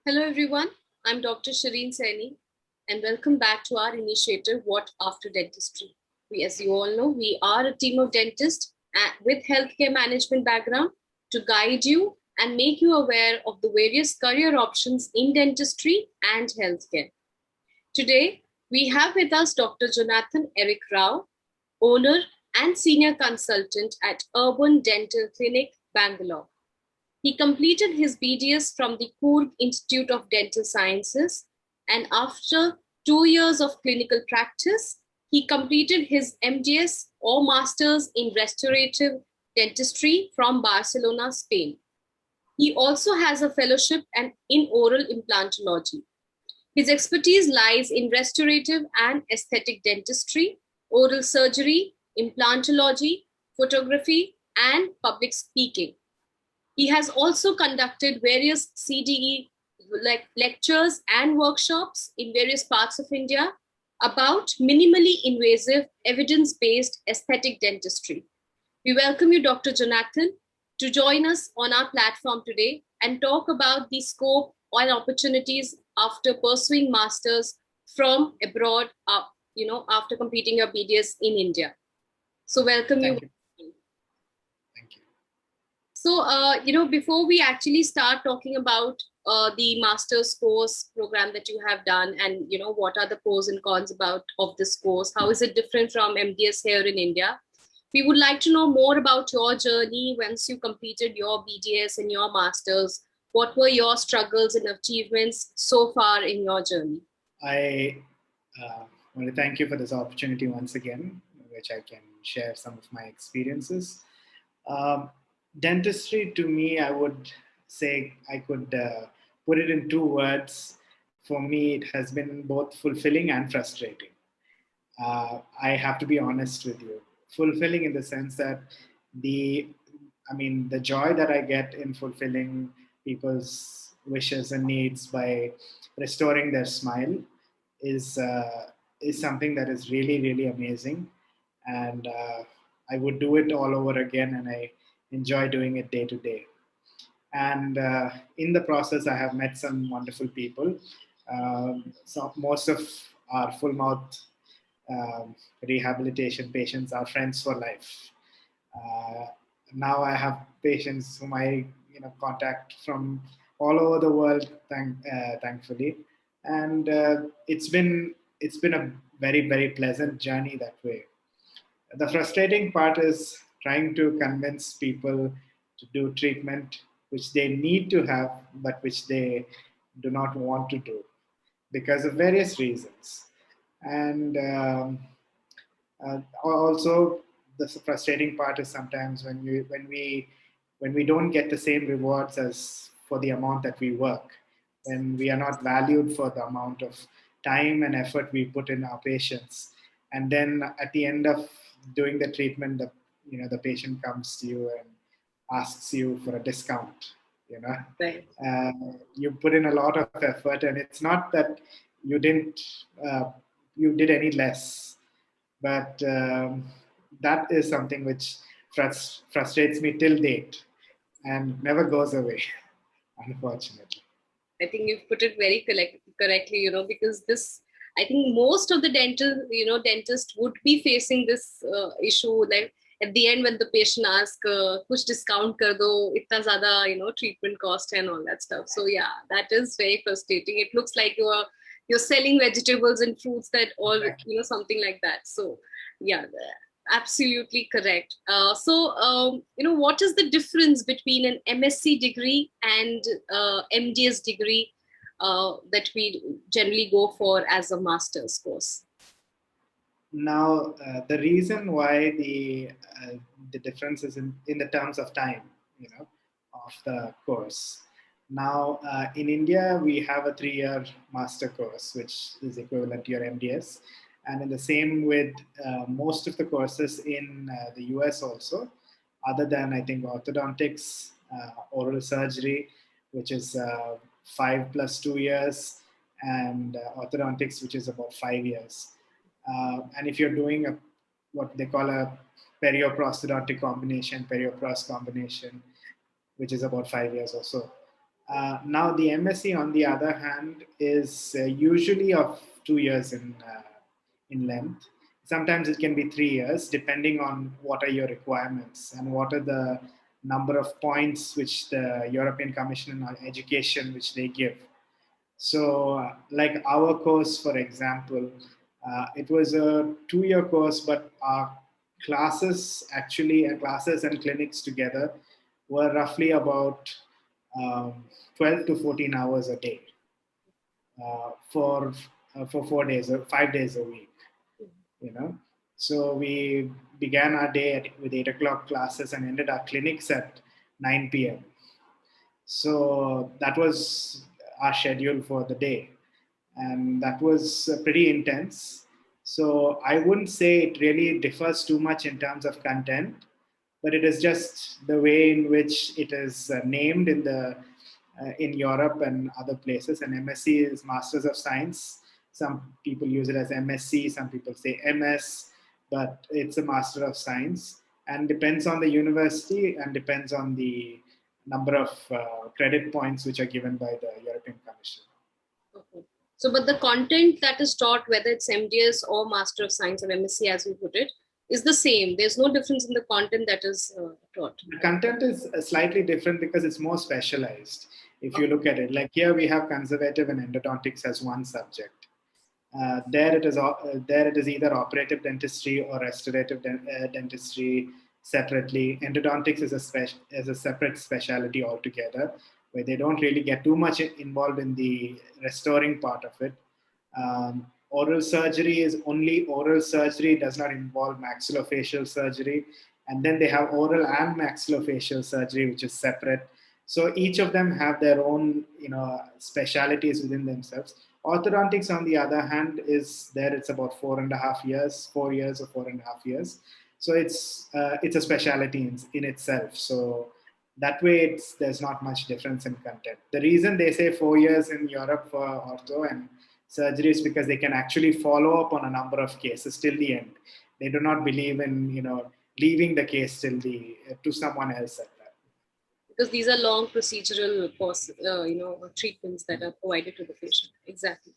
Hello everyone, I'm Dr. Shireen Saini and welcome back to our initiative, What After Dentistry. As you all know, we are a team of dentists with healthcare management background to guide you and make you aware of the various career options in dentistry and healthcare. Today, we have with us Dr. Jonathan Eric Rao, owner and senior consultant at Urban Dental Clinic, Bangalore. He completed his BDS from the Coorg Institute of Dental Sciences, and after 2 years of clinical practice, he completed his MDS or Masters in Restorative Dentistry from Barcelona, Spain. He also has a fellowship in oral implantology. His expertise lies in restorative and aesthetic dentistry, oral surgery, implantology, photography, and public speaking. He has also conducted various CDE lectures and workshops in various parts of India about minimally invasive, evidence-based aesthetic dentistry. We welcome you, Dr. Jonathan, to join us on our platform today and talk about the scope and opportunities after pursuing masters from abroad, after completing your BDS in India. So welcome you. Thank you. So, before we actually start talking about the master's course program that you have done and, what are the pros and cons of this course, how is it different from MDS here in India? We would like to know more about your journey once you completed your BDS and your master's. What were your struggles and achievements so far in your journey? I want to thank you for this opportunity once again, which I can share some of my experiences. Dentistry, to me, I would say I could put it in 2 words. For me, it has been both fulfilling and frustrating. I have to be honest with you. Fulfilling in the sense that the joy that I get in fulfilling people's wishes and needs by restoring their smile is something that is really, really amazing. And I would do it all over again, and I enjoy doing it day to day. And in the process, I have met some wonderful people. So most of our full mouth rehabilitation patients are friends for life. Now I have patients whom I contact from all over the world, thankfully, and it's been a very, very pleasant journey that way. The frustrating part is trying to convince people to do treatment which they need to have, but which they do not want to do because of various reasons. And also, the frustrating part is sometimes when we don't get the same rewards as for the amount that we work, when we are not valued for the amount of time and effort we put in our patients, and then at the end of doing the treatment, the patient comes to you and asks you for a discount. Right. You put in a lot of effort, and it's not that you did any less, but that is something which frustrates me till date and never goes away, unfortunately. I think you've put it very correctly, because I think most of the dentists would be facing this issue. Like at the end, when the patient asks, kuch discount kar do, itna zyada, treatment cost and all that stuff. So yeah, that is very frustrating. It looks like you're selling vegetables and fruits that all, something like that. So yeah, absolutely correct. What is the difference between an MSc degree and MDS degree that we generally go for as a master's course? Now, the reason why the difference is in the terms of time, of the course. Now, in India, we have a 3-year master course, which is equivalent to your MDS. And in the same with most of the courses in the US also, other than, I think, orthodontics, oral surgery, which is 5 plus 2 years, and orthodontics, which is about 5 years. And if you're doing what they call a perio-prosthodontic combination, perio-pros combination, which is about 5 years or so. Now, the MSc, on the other hand, is usually of 2 years in length. Sometimes it can be 3 years, depending on what are your requirements and what are the number of points which the European Commission on Education, which they give. So, like our course, for example, it was a 2-year course, but our classes and clinics together were roughly about 12 to 14 hours a day for 4 days or 5 days a week. You know, so we began our day with 8 o'clock classes and ended our clinics at 9 p.m. So that was our schedule for the day, and that was pretty intense. So I wouldn't say it really differs too much in terms of content, but it is just the way in which it is named in Europe and other places. And MSc is Masters of Science. Some people use it as MSc, some people say MS, but it's a Master of Science, and depends on the university and depends on the number of credit points which are given by the European Commission. Okay. So, but the content that is taught, whether it's MDS or Master of Science or MSc, as we put it, is the same. There's no difference in the content that is taught. The content is slightly different because it's more specialized. If you look at it, like here we have conservative and endodontics as one subject. There it is either operative dentistry or restorative dentistry separately. Endodontics is a separate specialty altogether, where they don't really get too much involved in the restoring part of it. Oral surgery is only oral surgery, does not involve maxillofacial surgery. And then they have oral and maxillofacial surgery, which is separate. So each of them have their own, specialities within themselves. Orthodontics, on the other hand, it's about 4.5 years, 4 years or 4.5 years. So it's a specialty in itself. So that way, there's not much difference in content. The reason they say 4 years in Europe for ortho and surgery is because they can actually follow up on a number of cases till the end. They do not believe in leaving the case to someone else at that. Because these are long procedural treatments that are provided to the patient. Exactly.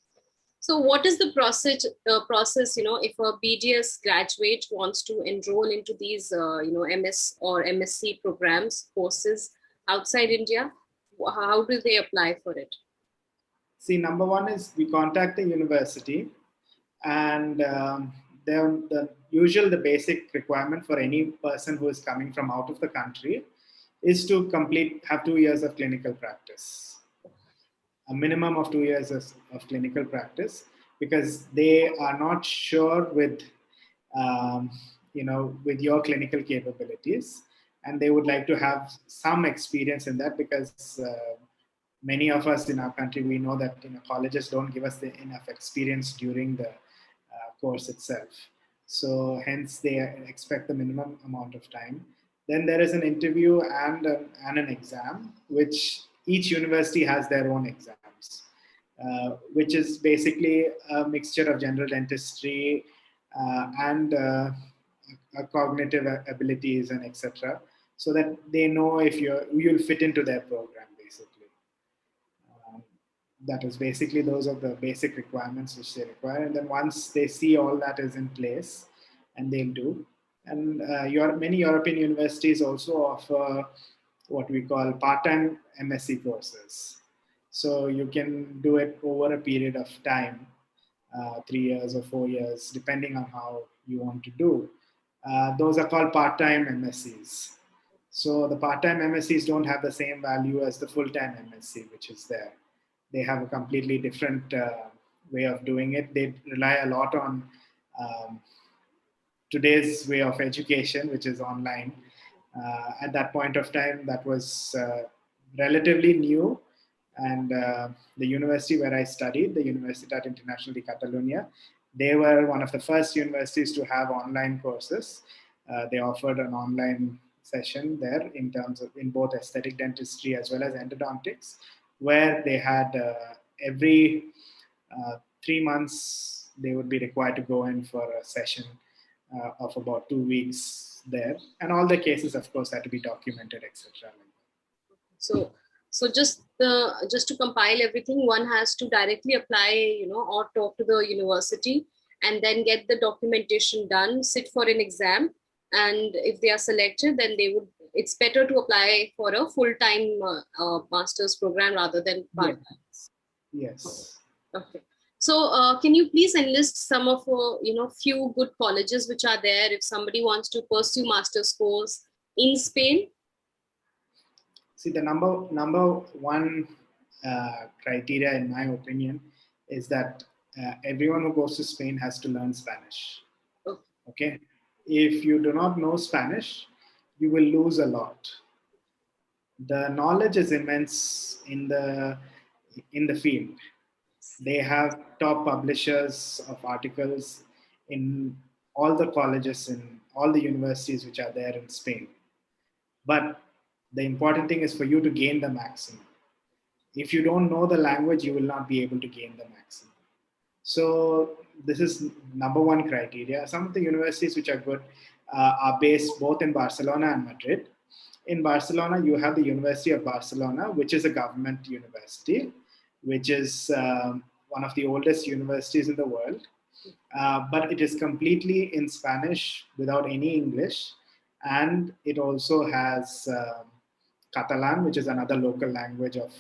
So what is the process, if a BDS graduate wants to enroll into these, MS or MSc programs, courses outside India, how do they apply for it? See, number one is we contact the university, and the basic requirement for any person who is coming from out of the country is to have 2 years of clinical practice, a minimum of 2 years of clinical practice, because they are not sure with your clinical capabilities, and they would like to have some experience in that, because many of us in our country, we know that colleges don't give us enough experience during the course itself. So hence they expect the minimum amount of time. Then there is an interview and an exam, which each university has their own exams, which is basically a mixture of general dentistry and cognitive abilities and etc., so that they know if you'll fit into their program, basically. Those are the basic requirements which they require. And then once they see all that is in place, and they'll do. And many European universities also offer what we call part-time MSc courses. So you can do it over a period of time, 3 years or 4 years, depending on how you want to do. Those are called part-time MScs. So the part-time MScs don't have the same value as the full-time MSc, which is there. They have a completely different way of doing it. They rely a lot on today's way of education, which is online. At that point of time, that was relatively new. And the university where I studied, the Universitat International de Catalunya, they were one of the first universities to have online courses. They offered an online session there in both aesthetic dentistry as well as endodontics, where they had every 3 months they would be required to go in for a session of about 2 weeks there, and all the cases, of course, had to be documented, etc. So So just to compile everything, one has to directly apply, or talk to the university, and then get the documentation done, sit for an exam, and if they are selected, then they would. It's better to apply for a full-time master's program rather than part-time. Yes. Okay. So, can you please enlist some of few good colleges which are there if somebody wants to pursue master's course in Spain? See, the number one criteria, in my opinion, is that everyone who goes to Spain has to learn Spanish. Okay, if you do not know Spanish, you will lose a lot. The knowledge is immense in the field. They have top publishers of articles in all the colleges in all the universities which are there in Spain. But the important thing is for you to gain the maximum. If you don't know the language, you will not be able to gain the maximum. So this is number one criteria. Some of the universities which are good are based both in Barcelona and Madrid. In Barcelona, you have the University of Barcelona, which is a government university, which is one of the oldest universities in the world. But it is completely in Spanish without any English. And it also has Catalan, which is another local language of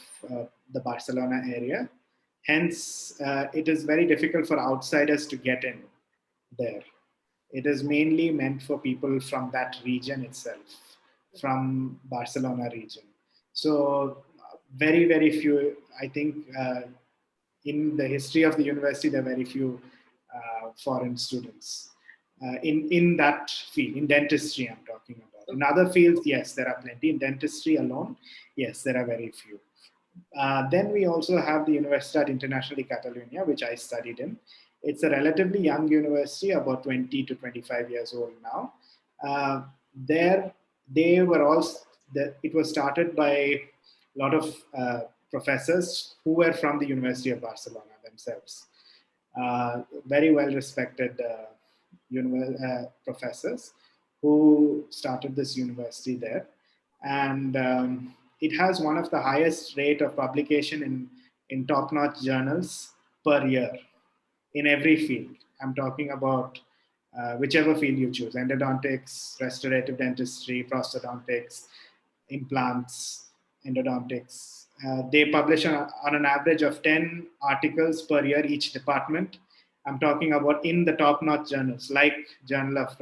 the Barcelona area. Hence, it is very difficult for outsiders to get in there. It is mainly meant for people from that region itself, from Barcelona region. So very, very few, I think in the history of the university, there are very few foreign students in that field, in dentistry I'm talking about. In other fields, yes, there are plenty. In dentistry alone, yes, there are very few. Then we also have the Universitat International de Catalunya, which I studied in. It's a relatively young university, about 20 to 25 years old now. There, they were all, it was started by a lot of professors who were from the University of Barcelona themselves. Very well respected professors who started this university there. And it has one of the highest rate of publication in top-notch journals per year in every field. I'm talking about whichever field you choose: endodontics, restorative dentistry, prosthodontics, implants, endodontics. They publish on an average of 10 articles per year, each department. I'm talking about in the top-notch journals, like Journal of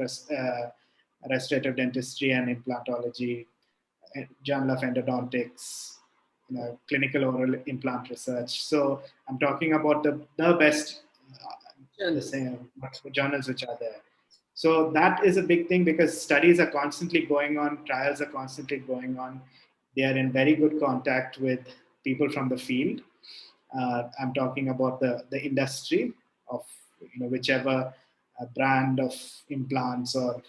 Restorative Dentistry and Implantology, Journal of Endodontics, Clinical Oral Implant Research. So I'm talking about the best journals which are there. So that is a big thing because studies are constantly going on, trials are constantly going on. They are in very good contact with people from the field. I'm talking about the industry of whichever brand of implants or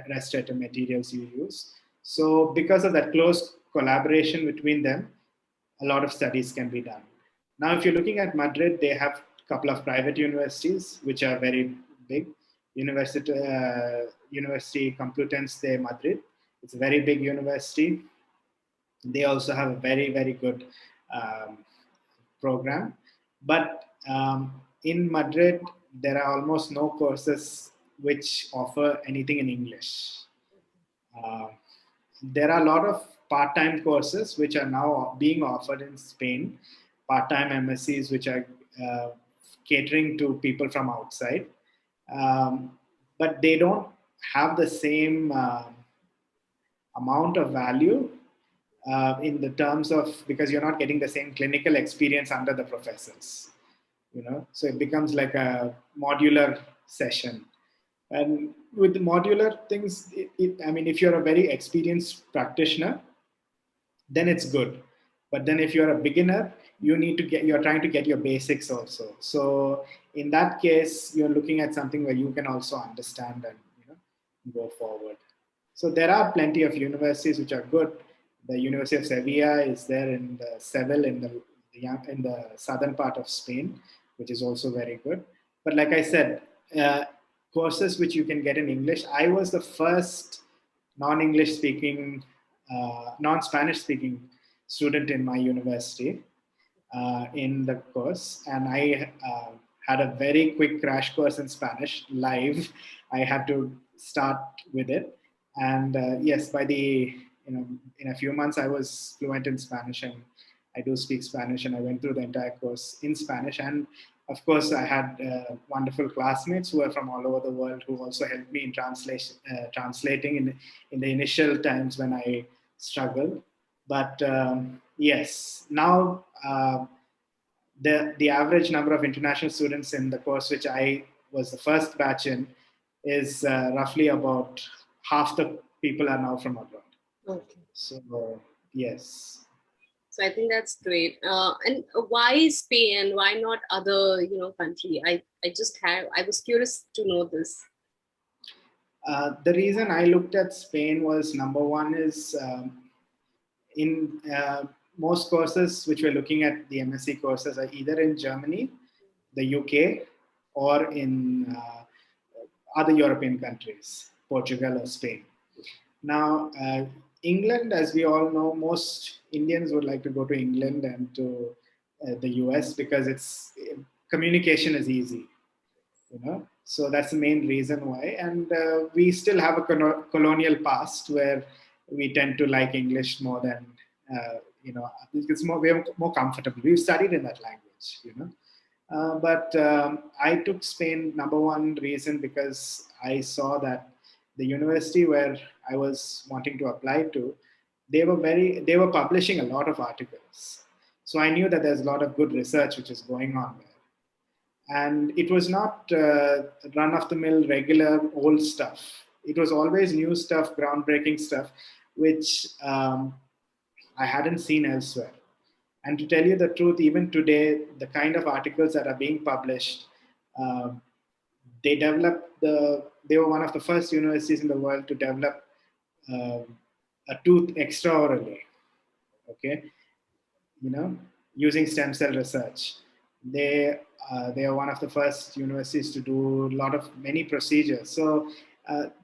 restorative materials you use. So because of that close collaboration between them, a lot of studies can be done. Now, if you're looking at Madrid, they have a couple of private universities which are very big. University Complutense de Madrid. It's a very big university. They also have a very, very good program. But in Madrid, there are almost no courses which offer anything in English. There are a lot of part-time courses which are now being offered in Spain, part-time MSCs which are catering to people from outside. But they don't have the same amount of value in the terms of, because you're not getting the same clinical experience under the professors, so it becomes like a modular session. And with the modular things, I mean, if you're a very experienced practitioner, then it's good. But then if you're a beginner, you're trying to get your basics also. So in that case, you're looking at something where you can also understand and go forward. So there are plenty of universities which are good. The University of Sevilla is there in the Seville in the southern part of Spain, which is also very good. But like I said, courses which you can get in English. I was the first non-English speaking, non-Spanish speaking student in my university in the course, and I had a very quick crash course in Spanish live. I had to start with it, and yes, by the in a few months I was fluent in Spanish, and I do speak Spanish, and I went through the entire course in Spanish. And of course, I had wonderful classmates who were from all over the world who also helped me in translating in the initial times when I struggled. But yes, now the average number of international students in the course, which I was the first batch in, is roughly about half the people are now from abroad. Okay. So yes. So I think that's great. And why Spain? Why not other, country? I was curious to know this. The reason I looked at Spain was, number one is in most courses which we're looking at, the MSc courses are either in Germany, the UK, or in other European countries, Portugal or Spain. Now, England, as we all know, most Indians would like to go to England and to the US because communication is easy, So that's the main reason why. And we still have a colonial past where we tend to like English more than, we're more comfortable. We've studied in that language, But I took Spain, number one reason, because I saw that the university where I was wanting to apply to, they were publishing a lot of articles. So I knew that there's a lot of good research which is going on there. And it was not run-of-the-mill, regular, old stuff. It was always new stuff, groundbreaking stuff, which I hadn't seen elsewhere. And to tell you the truth, even today, the kind of articles that are being published, they were one of the first universities in the world to develop a tooth extraorally, okay? Using stem cell research. They are one of the first universities to do many procedures. So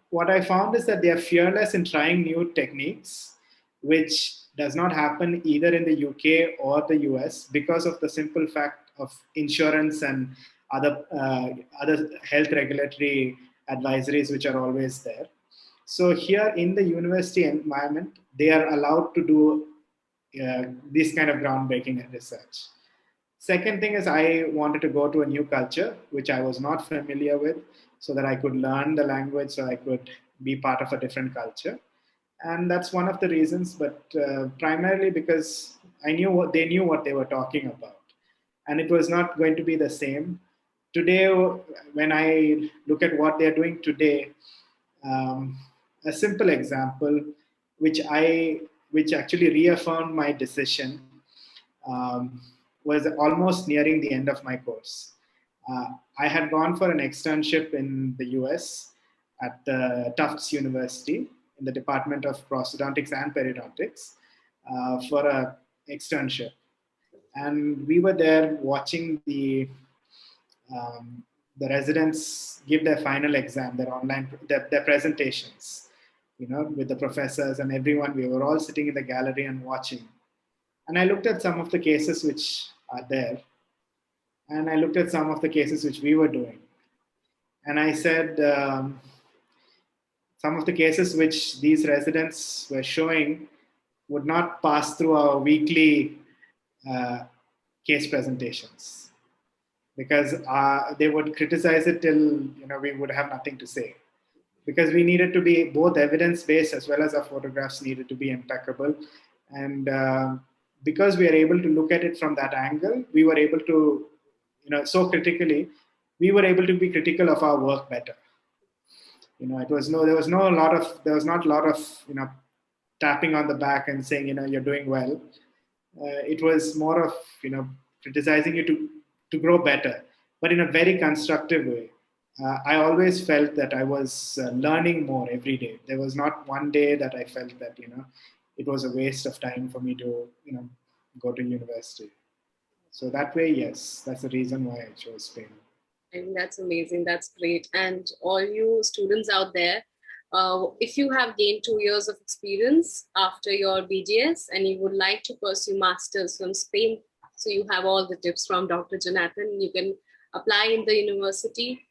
what I found is that they are fearless in trying new techniques, which does not happen either in the UK or the US because of the simple fact of insurance and other health regulatory advisories which are always there. So here in the university environment, they are allowed to do this kind of groundbreaking research. Second thing is, I wanted to go to a new culture, which I was not familiar with, so that I could learn the language, so I could be part of a different culture. And that's one of the reasons, but primarily because they knew what they were talking about. And it was not going to be the same. Today, when I look at what they're doing today, a simple example, which actually reaffirmed my decision, was almost nearing the end of my course. I had gone for an externship in the US at the Tufts University in the Department of Prosthodontics and Periodontics for an externship. And we were there watching the residents give their final exam, their presentations, with the professors and everyone. We were all sitting in the gallery and watching. And I looked at some of the cases which are there. And I looked at some of the cases which we were doing. And I said, some of the cases which these residents were showing would not pass through our weekly case presentations, because they would criticize it till we would have nothing to say, because we needed to be both evidence-based as well as our photographs needed to be impeccable. And because we are able to look at it from that angle, we were able to, so critically, we were able to be critical of our work better. There was not a lot of tapping on the back and saying you're doing well. It was more of criticizing you to grow better, but in a very constructive way. I always felt that I was learning more every day. There was not one day that I felt that it was a waste of time for me to go to university. So that way, yes, that's the reason why I chose Spain. I think that's amazing. That's great. And all you students out there, If you have gained 2 years of experience after your BDS and you would like to pursue masters from Spain, so you have all the tips from Dr. Jonathan. You can apply in the university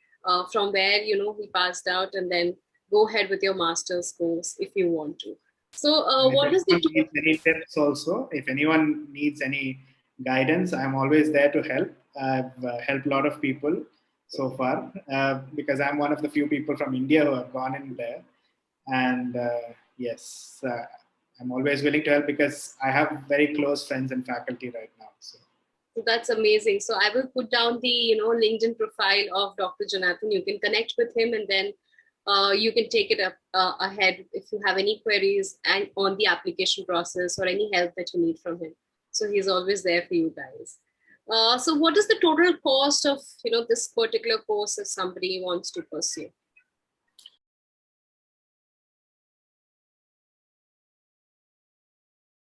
from where he passed out, and then go ahead with your master's course if you want to. So And what is the if anyone needs any tips also, if anyone needs any guidance, I'm always there to help. I've helped a lot of people so far because I'm one of the few people from India who have gone in there. And yes, I'm always willing to help because I have very close friends and faculty right now. So That's amazing. So I will put down the LinkedIn profile of Dr. Jonathan. You can connect with him, and then you can take it up ahead if you have any queries and on the application process or any help that you need from him. So he's always there for you guys. So what is the total cost of this particular course if somebody wants to pursue?